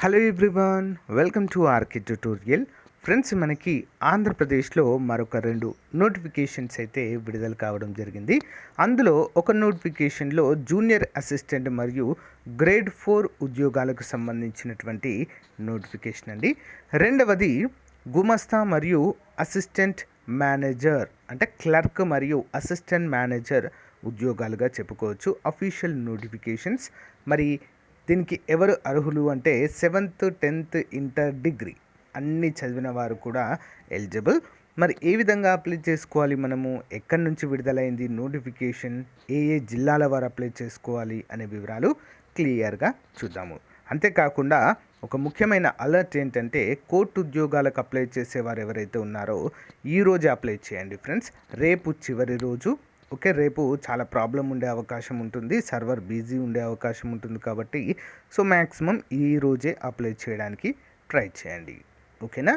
Hello everyone, welcome to RK tutorial. Friends, మనకి ఆంధ్రప్రదేశ్లో మరొక 2 నోటిఫికేషన్స్ అయితే విడుదల కావడం జరిగింది. అందులో ఒక నోటిఫికేషన్లో జూనియర్ అసిస్టెంట్ మరియు గ్రేడ్ 4 ఉద్యోగాలకు సంబంధించినటువంటి నోటిఫికేషన్ అండి. రెండవది గుమస్తా మరియు అసిస్టెంట్ మేనేజర్, అంటే క్లర్క్ మరియు అసిస్టెంట్ మేనేజర్ ఉద్యోగాలుగా చెప్పుకోవచ్చు. Official notifications. మరి దీనికి ఎవరు అర్హులు అంటే 7th 10th ఇంటర్ డిగ్రీ అన్నీ చదివిన వారు కూడా ఎలిజిబుల్. మరి ఏ విధంగా అప్లై చేసుకోవాలి, మనము ఎక్కడి నుంచి విడుదలైంది నోటిఫికేషన్, ఏ ఏ జిల్లాల వారు అప్లై చేసుకోవాలి అనే వివరాలు క్లియర్గా చూద్దాము. అంతేకాకుండా ఒక ముఖ్యమైన అలర్ట్ ఏంటంటే, కోర్టు ఉద్యోగాలకు అప్లై చేసేవారు ఎవరైతే ఉన్నారో ఈరోజు అప్లై చేయండి ఫ్రెండ్స్. రేపు చివరి రోజు. ఓకే, రేపు చాలా ప్రాబ్లం ఉండే అవకాశం ఉంటుంది, సర్వర్ బిజీ ఉండే అవకాశం ఉంటుంది. కాబట్టి మ్యాక్సిమం ఈ రోజే అప్లై చేయడానికి ట్రై చేయండి. ఓకేనా?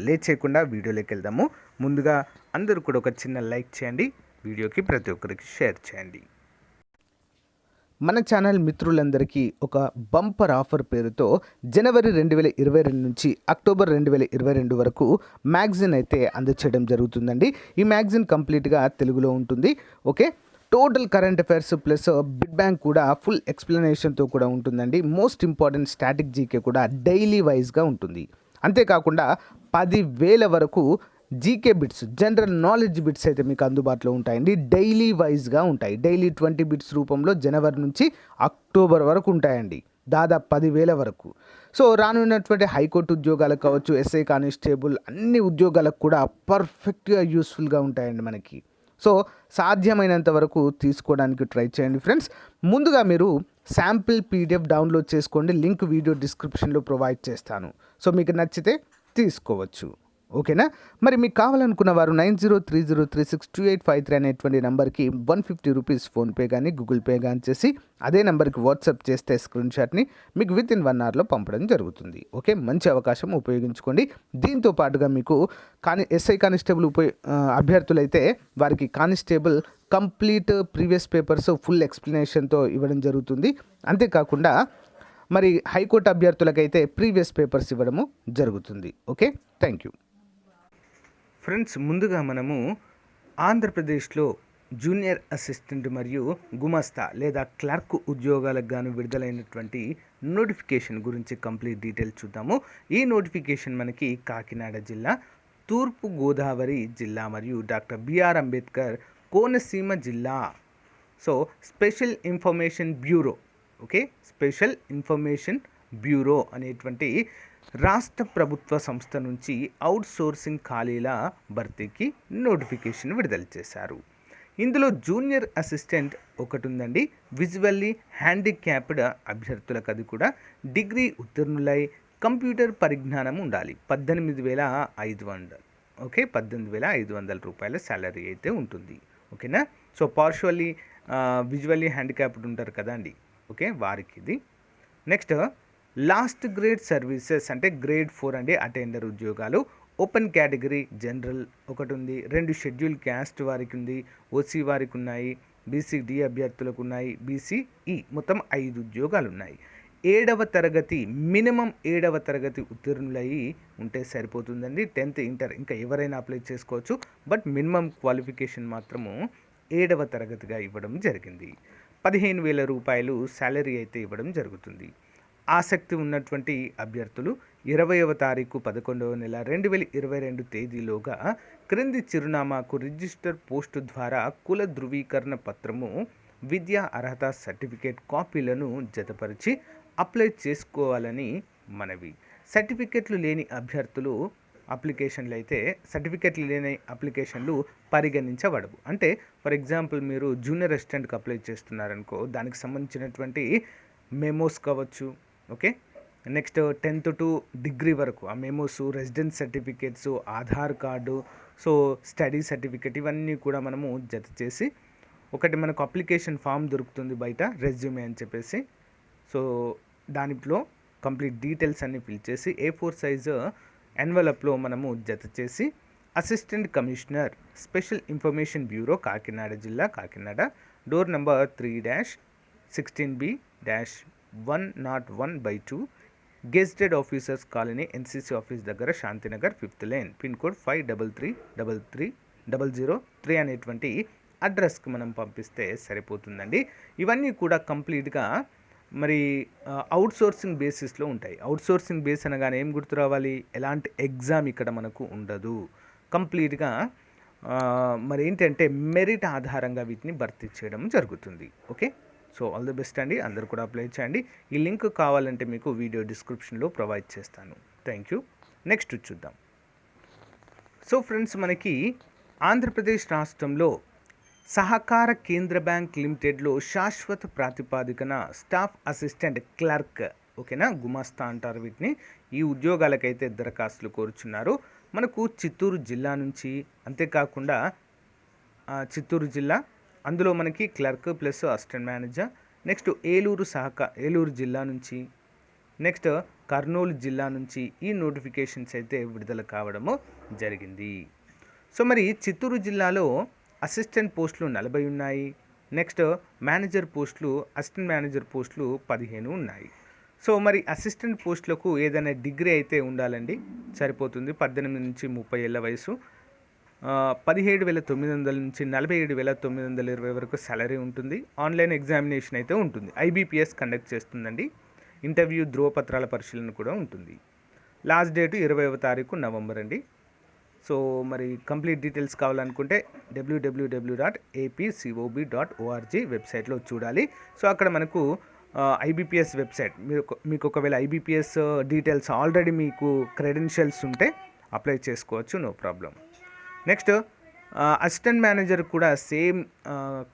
లేట్ చేయకుండా వీడియోలోకి వెళ్దాము. ముందుగా అందరూ కూడా ఒక చిన్న లైక్ చేయండి, వీడియోకి ప్రతి ఒక్కరికి షేర్ చేయండి. మన ఛానల్ మిత్రులందరికీ ఒక బంపర్ ఆఫర్ పేరుతో జనవరి 2022 నుంచి అక్టోబర్ 2022 వరకు మ్యాగజిన్ అయితే అందచేయడం జరుగుతుందండి. ఈ మ్యాగజిన్ కంప్లీట్గా తెలుగులో ఉంటుంది. Okay, total current affairs plus bid bank కూడా ఫుల్ ఎక్స్ప్లెనేషన్తో కూడా ఉంటుందండి. మోస్ట్ ఇంపార్టెంట్ స్టాటిక్ జీకే కూడా డైలీ వైజ్గా ఉంటుంది. అంతేకాకుండా 10,000 వరకు GK bits, general knowledge bits అయితే మీకు అందుబాటులో ఉంటాయండి. డైలీ వైజ్గా ఉంటాయి. డైలీ 20 బిట్స్ రూపంలో జనవరి నుంచి అక్టోబర్ వరకు ఉంటాయండి, దాదాపు 10,000 వరకు. రానున్నటువంటి హైకోర్టు ఉద్యోగాలకు కావచ్చు, ఎస్ఐ కానిస్టేబుల్ అన్ని ఉద్యోగాలకు కూడా పర్ఫెక్ట్గా యూస్ఫుల్గా ఉంటాయండి మనకి. సాధ్యమైనంత వరకు తీసుకోవడానికి ట్రై చేయండి ఫ్రెండ్స్. ముందుగా మీరు శాంపిల్ పీడిఎఫ్ డౌన్లోడ్ చేసుకోండి. లింక్ వీడియో డిస్క్రిప్షన్లో ప్రొవైడ్ చేస్తాను. మీకు నచ్చితే తీసుకోవచ్చు. ఓకేనా? మరి మీకు కావాలనుకున్న వారు 9030362853 అనేటువంటి నెంబర్కి 150 రూపీస్ ఫోన్పే కానీ గూగుల్ పే కానీ చేసి అదే నెంబర్కి వాట్సాప్ చేస్తే స్క్రీన్ షాట్ని మీకు వితిన్ 1 అవర్లో పంపడం జరుగుతుంది. ఓకే, మంచి అవకాశం, ఉపయోగించుకోండి. దీంతో పాటుగా మీకు ఎస్ఐ కానిస్టేబుల్ అభ్యర్థులైతే వారికి constable complete previous papers full ఎక్స్ప్లెనేషన్తో ఇవ్వడం జరుగుతుంది. అంతేకాకుండా మరి హైకోర్టు అభ్యర్థులకైతే ప్రీవియస్ పేపర్స్ ఇవ్వడము జరుగుతుంది. Okay, thank you friends. ముందుగా మనము ఆంధ్రప్రదేశ్లో జూనియర్ అసిస్టెంట్ మరియు గుమస్తా లేదా క్లర్క్ ఉద్యోగాలకు గాను విడుదలైనటువంటి నోటిఫికేషన్ గురించి కంప్లీట్ డీటెయిల్స్ చూద్దాము. ఈ నోటిఫికేషన్ మనకి కాకినాడ జిల్లా, తూర్పు గోదావరి జిల్లా మరియు డాక్టర్ బిఆర్ అంబేద్కర్ కోనసీమ జిల్లా. Special information bureau, okay, special information bureau అనేటువంటి రాష్ట్ర ప్రభుత్వ సంస్థ నుంచి అవుట్ సోర్సింగ్ ఖాళీల భర్తీకి నోటిఫికేషన్ విడుదల చేశారు. ఇందులో జూనియర్ అసిస్టెంట్ ఒకటి ఉందండి. విజువల్లీ హ్యాండిక్యాప్డ్ అభ్యర్థులకు అది కూడా డిగ్రీ ఉత్తీర్ణులై కంప్యూటర్ పరిజ్ఞానం ఉండాలి. 18,500, ఓకే, 18,500 రూపాయల శాలరీ అయితే ఉంటుంది. ఓకేనా? పార్షువల్లీ విజువల్లీ హ్యాండిక్యాప్డ్ ఉంటారు కదా అండి, ఓకే, వారికి ఇది. నెక్స్ట్ లాస్ట్ గ్రేడ్ సర్వీసెస్ అంటే గ్రేడ్ 4 అండి, అటెండర్ ఉద్యోగాలు. ఓపెన్ కేటగిరీ జనరల్ ఒకటి ఉంది, 2 షెడ్యూల్ క్యాస్ట్ వారికి ఉంది, ఓసీ వారికి ఉన్నాయి, బీసీడీ అభ్యర్థులకు ఉన్నాయి, బీసీఈ మొత్తం 5 ఉద్యోగాలు ఉన్నాయి. 7వ తరగతి మినిమం 7వ తరగతి ఉత్తీర్ణులయ్యి ఉంటే సరిపోతుందండి. 10th ఇంటర్ ఇంకా ఎవరైనా అప్లై చేసుకోవచ్చు, బట్ మినిమం క్వాలిఫికేషన్ మాత్రము 7వ తరగతిగా ఇవ్వడం జరిగింది. 15,000 రూపాయలు శాలరీ అయితే ఇవ్వడం జరుగుతుంది. ఆసక్తి ఉన్నటువంటి అభ్యర్థులు 20వ తారీఖు 11వ నెల 2022 తేదీలోగా క్రింది చిరునామాకు రిజిస్టర్ పోస్టు ద్వారా కుల ధృవీకరణ పత్రము, విద్యా అర్హత సర్టిఫికేట్ కాపీలను జతపరిచి అప్లై చేసుకోవాలని మనవి. సర్టిఫికెట్లు లేని అభ్యర్థులు సర్టిఫికెట్లు లేని అప్లికేషన్లు పరిగణించబడవు. అంటే ఫర్ ఎగ్జాంపుల్ మీరు జూనియర్ అసిస్టెంట్కి అప్లై చేస్తున్నారనుకో, దానికి సంబంధించినటువంటి మెమోస్ కావచ్చు, okay, next 10th to degree వరకు ఆ memos, residence certificates, Aadhaar card, study certificate ఇవన్నీ కూడా మనము జత చేసి ఒకటి మనకు అప్లికేషన్ ఫామ్ దొరుకుతుంది బయట, రెజ్యూమే అని చెప్పేసి. దానిలో కంప్లీట్ డీటెయిల్స్ అన్నీ ఫిల్ చేసి A4 సైజు ఎన్వలప్లో మనము జత చేసి assistant commissioner special information bureau Kakinada జిల్లా, Kakinada, door number 3-16B-101/2 gazetted officers colony NCC office దగ్గర Shantinagar 5th line pin code 53330003 అనేటువంటి అడ్రస్కి మనం పంపిస్తే సరిపోతుందండి. ఇవన్నీ కూడా కంప్లీట్గా మరి అవుట్సోర్సింగ్ బేసిస్లో ఉంటాయి. అవుట్సోర్సింగ్ బేస్ అనగానే ఏం గుర్తు రావాలి, ఎలాంటి ఎగ్జామ్ ఇక్కడ మనకు ఉండదు. కంప్లీట్గా మరి ఏంటంటే మెరిట్ ఆధారంగా వీటిని భర్తీ చేయడం జరుగుతుంది. Okay, so all the best అండి, అందరూ కూడా అప్లై చేయండి. ఈ లింక్ కావాలంటే మీకు వీడియో డిస్క్రిప్షన్లో ప్రొవైడ్ చేస్తాను. Thank you. నెక్స్ట్ చూద్దాం. సో ఫ్రెండ్స్, మనకి ఆంధ్రప్రదేశ్ రాష్ట్రంలో సహకార కేంద్ర బ్యాంక్ లిమిటెడ్లో శాశ్వత ప్రాతిపాదికన స్టాఫ్ అసిస్టెంట్ క్లర్క్, ఓకేనా, గుమాస్తా అంటారు వీటిని. ఈ ఉద్యోగాలకైతే దరఖాస్తులు కోరుచున్నారు. మనకు చిత్తూరు జిల్లా నుంచి, అంతేకాకుండా చిత్తూరు జిల్లా, అందులో మనకి clerk plus assistant manager. Next Eluru జిల్లా నుంచి, నెక్స్ట్ కర్నూలు జిల్లా నుంచి ఈ నోటిఫికేషన్స్ అయితే విడుదల కావడము జరిగింది. సో మరి చిత్తూరు జిల్లాలో అసిస్టెంట్ పోస్టులు 40 ఉన్నాయి. నెక్స్ట్ అసిస్టెంట్ మేనేజర్ పోస్టులు 15 ఉన్నాయి. సో మరి అసిస్టెంట్ పోస్టులకు ఏదైనా డిగ్రీ అయితే ఉండాలండి, సరిపోతుంది. 18 నుంచి 30 ఏళ్ళ వయసు, 17,900 నుంచి 47,920 వరకు సాలరీ ఉంటుంది. ఆన్లైన్ ఎగ్జామినేషన్ అయితే ఉంటుంది. IBPS కండక్ట్ చేస్తుందండి. ఇంటర్వ్యూ ధ్రువపత్రాల పరిశీలన కూడా ఉంటుంది. లాస్ట్ డేటు 20వ తారీఖు నవంబర్ అండి. సో మరి కంప్లీట్ డీటెయిల్స్ కావాలనుకుంటే www.appcob.org వెబ్సైట్లో చూడాలి. సో అక్కడ మనకు IBPS వెబ్సైట్, మీకు ఒకవేళ IBPS డీటెయిల్స్ ఆల్రెడీ మీకు క్రెడెన్షియల్స్ ఉంటే అప్లై చేసుకోవచ్చు, no problem. Next assistant manager కూడా సేమ్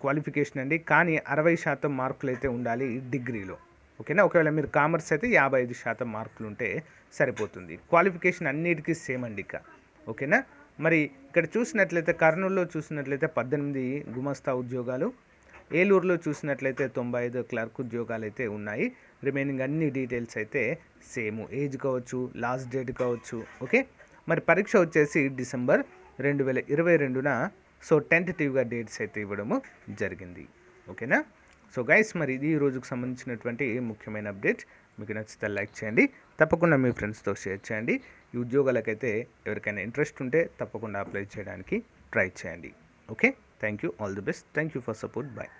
క్వాలిఫికేషన్ అండి, కానీ 60% మార్కులు అయితే ఉండాలి డిగ్రీలో, ఓకేనా. ఒకవేళ మీరు కామర్స్ అయితే 55% మార్కులు ఉంటే సరిపోతుంది. క్వాలిఫికేషన్ అన్నిటికీ సేమ్ అండి ఇక, ఓకేనా. మరి ఇక్కడ చూసినట్లయితే కర్నూలులో చూసినట్లయితే 18 గుమస్తా ఉద్యోగాలు, ఏలూరులో చూసినట్లయితే 95 క్లర్క్ ఉద్యోగాలు అయితే ఉన్నాయి. రిమైనింగ్ అన్ని డీటెయిల్స్ అయితే సేమ్, ఏజ్ కావచ్చు, లాస్ట్ డేట్ కావచ్చు, ఓకే. మరి పరీక్ష వచ్చేసి డిసెంబర్ 2022న సో టెంటేటివ్గా డేట్స్ అయితే ఇవ్వడము జరిగింది, ఓకేనా. సో గైస్, మరి ఇది ఈ రోజుకు సంబంధించినటువంటి ముఖ్యమైన అప్డేట్. మీకు నచ్చితే లైక్ చేయండి, తప్పకుండా మీ ఫ్రెండ్స్తో షేర్ చేయండి. ఈ ఉద్యోగాలకైతే ఎవరికైనా ఇంట్రెస్ట్ ఉంటే తప్పకుండా అప్లై చేయడానికి ట్రై చేయండి. Okay, thank you, all the best, thank you for support, bye.